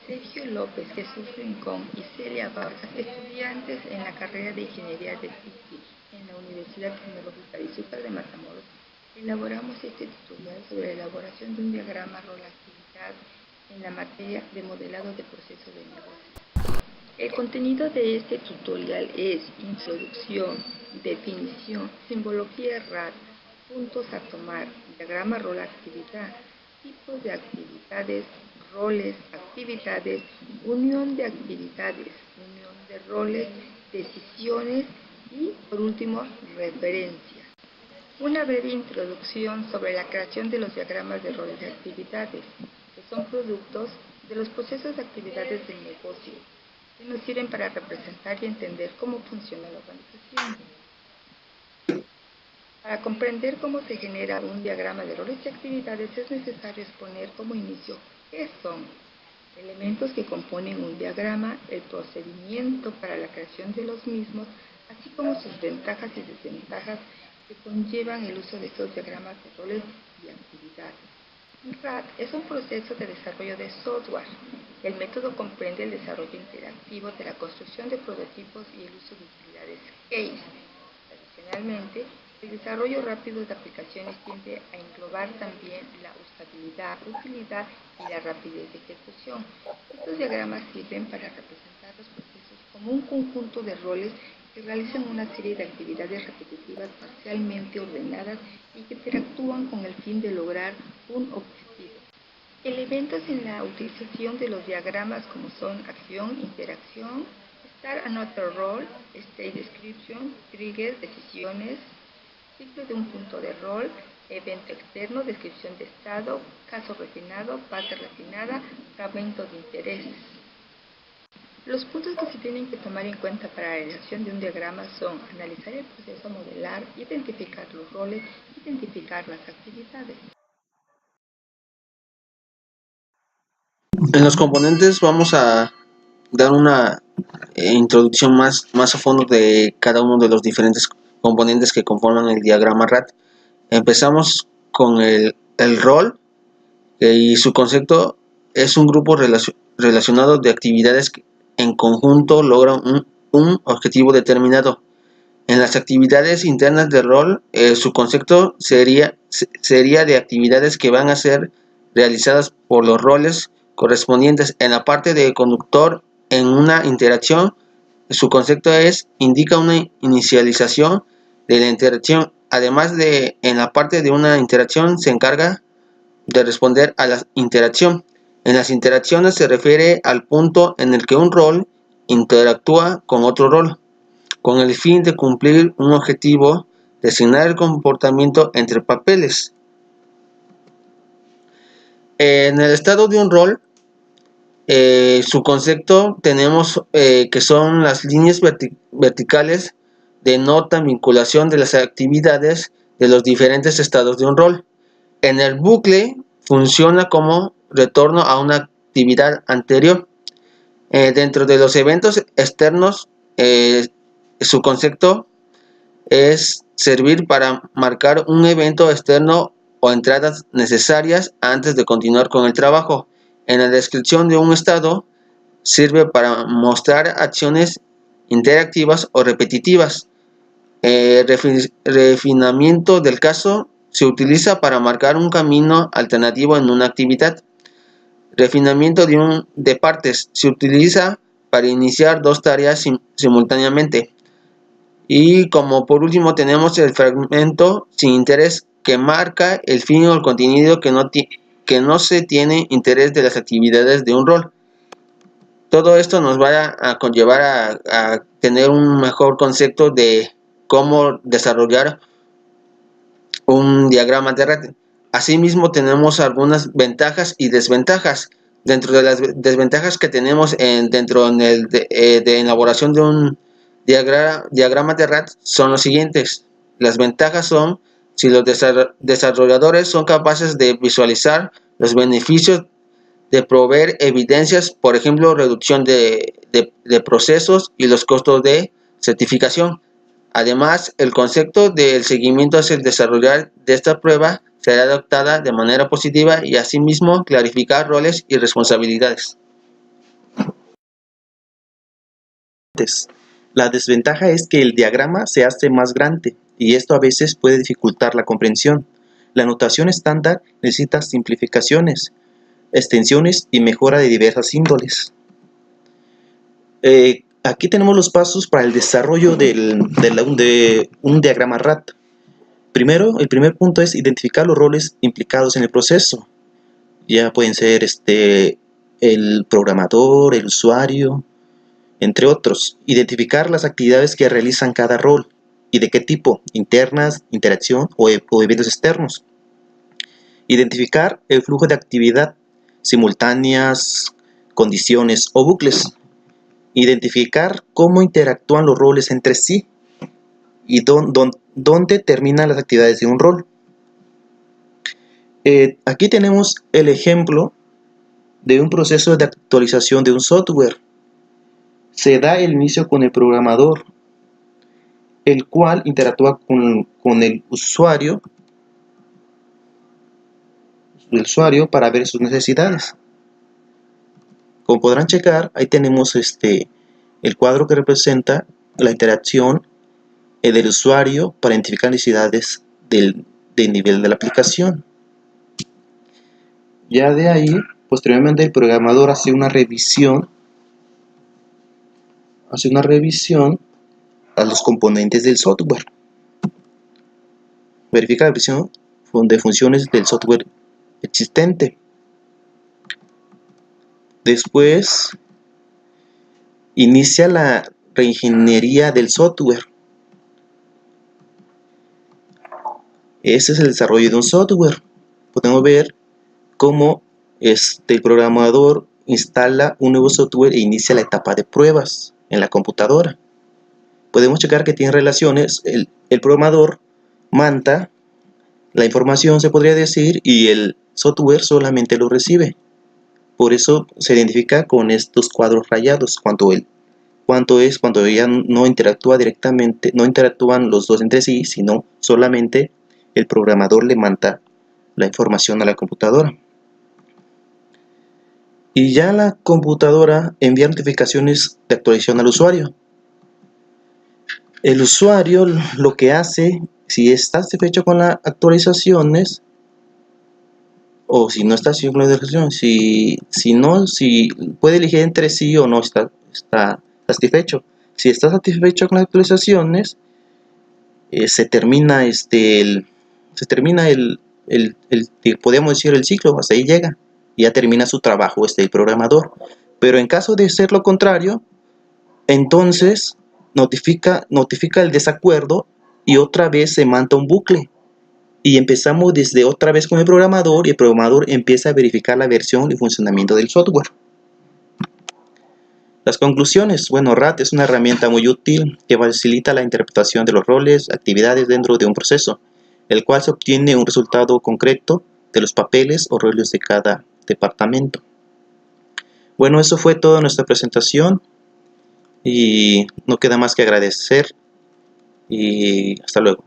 Sergio López, Jesús Rincón y Celia Vargas, estudiantes en la carrera de Ingeniería de TICI en la Universidad Tecnológica de Izúcar de Matamoros, elaboramos este tutorial sobre la elaboración de un diagrama rol-actividad en la materia de modelado de procesos de negocio. El contenido de este tutorial es introducción, definición, simbología RAD, puntos a tomar, diagrama rol-actividad, tipos de actividades, roles, actividades, unión de actividades, unión de roles, decisiones y, por último, referencias. Una breve introducción sobre la creación de los diagramas de roles de actividades, que son productos de los procesos de actividades del negocio, que nos sirven para representar y entender cómo funciona la organización. Para comprender cómo se genera un diagrama de roles y actividades es necesario exponer como inicio qué son elementos que componen un diagrama, el procedimiento para la creación de los mismos, así como sus ventajas y desventajas que conllevan el uso de estos diagramas de roles y actividades. RAD es un proceso de desarrollo de software. El método comprende el desarrollo interactivo de la construcción de prototipos y el uso de utilidades case. Adicionalmente, el desarrollo rápido de aplicaciones tiende a englobar también la usabilidad, utilidad y la rapidez de ejecución. Estos diagramas sirven para representar los procesos como un conjunto de roles que realizan una serie de actividades repetitivas parcialmente ordenadas y que interactúan con el fin de lograr un objetivo. Elementos en la utilización de los diagramas como son acción, interacción, Start Another Role, State Description, Triggers, decisiones, ciclo de un punto de rol, evento externo, descripción de estado, caso refinado, fase refinada, fragmento de intereses. Los puntos que se tienen que tomar en cuenta para la realización de un diagrama son analizar el proceso a modelar, identificar los roles, identificar las actividades. En los componentes vamos a dar una introducción más a fondo de cada uno de los diferentes componentes que conforman el diagrama RAD. Empezamos con el rol y su concepto es un grupo relacionado de actividades que en conjunto logran un objetivo determinado. En las actividades internas de rol, su concepto sería de actividades que van a ser realizadas por los roles correspondientes. En la parte de conductor, en una interacción, su concepto indica una inicialización de la interacción. Además de, en la parte de una interacción se encarga de responder a la interacción. En las interacciones se refiere al punto en el que un rol interactúa con otro rol, con el fin de cumplir un objetivo, designar el comportamiento entre papeles. En el estado de un rol, su concepto tenemos que son las líneas verticales denotan vinculación de las actividades de los diferentes estados de un rol. En el bucle funciona como retorno a una actividad anterior. Dentro de los eventos externos, su concepto es servir para marcar un evento externo o entradas necesarias antes de continuar con el trabajo. En la descripción de un estado, sirve para mostrar acciones interactivas o repetitivas. Refinamiento del caso se utiliza para marcar un camino alternativo en una actividad. Refinamiento de partes se utiliza para iniciar dos tareas simultáneamente. Y como por último tenemos el fragmento sin interés que marca el fin o el contenido que no se tiene interés de las actividades de un rol. Todo esto nos va a conllevar a tener un mejor concepto de cómo desarrollar un diagrama de red. Asimismo tenemos algunas ventajas y desventajas. Dentro de las desventajas que tenemos dentro de elaboración de un diagrama de RAD son los siguientes. Las ventajas son si los desarrolladores son capaces de visualizar los beneficios de proveer evidencias, por ejemplo, reducción de procesos y los costos de certificación. Además, el concepto del seguimiento hacia el desarrollar de esta prueba será adoptada de manera positiva y asimismo clarificar roles y responsabilidades. límites. La desventaja es que el diagrama se hace más grande y esto a veces puede dificultar la comprensión. La notación estándar necesita simplificaciones, extensiones y mejora de diversas índoles. Aquí tenemos los pasos para el desarrollo de un diagrama RAT. Primero, el primer punto es identificar los roles implicados en el proceso. Ya pueden ser el programador, el usuario, entre otros. Identificar las actividades que realizan cada rol y de qué tipo, internas, interacción o eventos externos. Identificar el flujo de actividad, simultáneas, condiciones o bucles. Identificar cómo interactúan los roles entre sí y dónde terminan las actividades de un rol. Aquí tenemos el ejemplo de un proceso de actualización de un software. Se da el inicio con el programador, el cual interactúa con el usuario para ver sus necesidades. Como podrán checar, ahí tenemos el cuadro que representa la interacción del usuario para identificar necesidades del nivel de la aplicación. Ya de ahí, posteriormente el programador hace una revisión a los componentes del software. Verifica la revisión de funciones del software existente. Después inicia la reingeniería del software. Ese es el desarrollo de un software. Podemos ver cómo el programador instala un nuevo software e inicia la etapa de pruebas en la computadora. Podemos checar que tiene relaciones. El programador manda la información, se podría decir, y el software solamente lo recibe. Por eso se identifica con estos cuadros rayados, cuando ya no interactúa directamente, no interactúan los dos entre sí, sino solamente el programador le manda la información a la computadora. Y ya la computadora envía notificaciones de actualización al usuario. El usuario lo que hace, si está satisfecho con las actualizaciones, o si no está satisfecho con las actualizaciones, si puede elegir entre sí o no está satisfecho. Si está satisfecho con las actualizaciones, se termina podemos decir el ciclo, hasta ahí llega, y ya termina su trabajo el programador. Pero en caso de ser lo contrario, entonces notifica el desacuerdo y otra vez se manda un bucle. Y empezamos desde otra vez con el programador y el programador empieza a verificar la versión y funcionamiento del software. Las conclusiones. Bueno, RAT es una herramienta muy útil que facilita la interpretación de los roles, actividades dentro de un proceso, el cual se obtiene un resultado concreto de los papeles o roles de cada departamento. Bueno, eso fue toda nuestra presentación y no queda más que agradecer y hasta luego.